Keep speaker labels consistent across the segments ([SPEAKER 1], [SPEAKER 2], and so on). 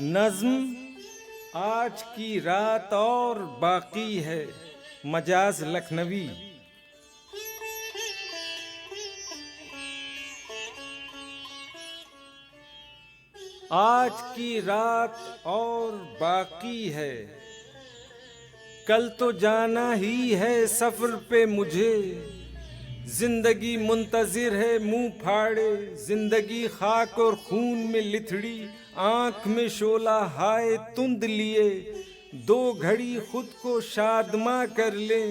[SPEAKER 1] नज्म आज की रात और बाकी है, मजाज लखनवी। आज की रात और बाकी है, कल तो जाना ही है सफर पे मुझे। जिंदगी मुंतजिर है मुंह फाड़े, जिंदगी खाक और खून में लिथड़ी, आंख में शोला हाय तुंद लिए। दो घड़ी खुद को शादमा कर ले,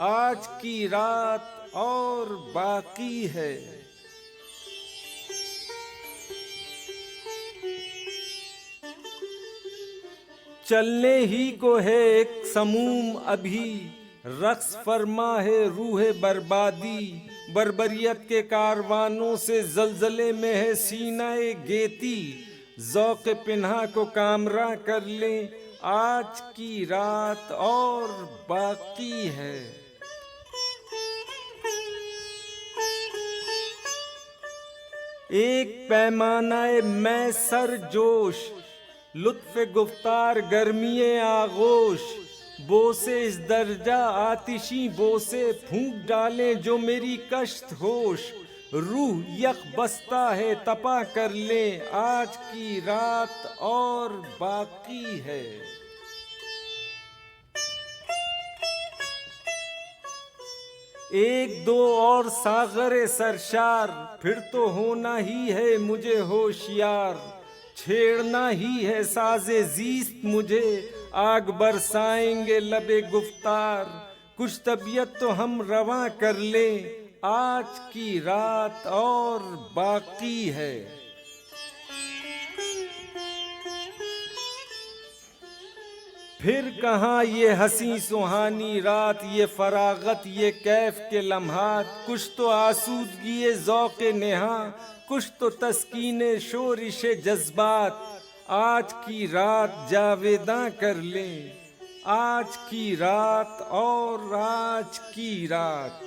[SPEAKER 1] आज की रात और बाकी है। चलने ही को है एक समूम अभी, रक्स फरमा है रूह बर्बादी। बर्बरियत के कारवानों से जलजले में है सीनाए गेती। ज़ौक़ पिन्हा को कामरा कर लें, आज की रात और बाकी है। एक पैमानाए मैं सर जोश, लुत्फ़ गुफ्तार गर्मीए आगोश। बोसे इस दर्जा आतिशी बोसे, फूंक डालें जो मेरी कश्त होश। रूह यक बस्ता है तपा कर लें, आज की रात और बाकी है। एक दो और सागरे सरशार, फिर तो होना ही है मुझे होशियार। छेड़ना ही है साजे जीस्त मुझे, आग बरसाएंगे लबे गुफ्तार। कुछ तबीयत तो हम रवां कर लें, आज की रात और बाकी है। फिर कहाँ ये हंसी सुहानी रात, ये फरागत ये कैफ के लम्हात। कुछ तो आसूदगी ज़ौक़ नेहा, कुछ तो तस्कीने शोरिश जज्बात। आज की रात जावेदां कर लें, आज की रात और आज की रात।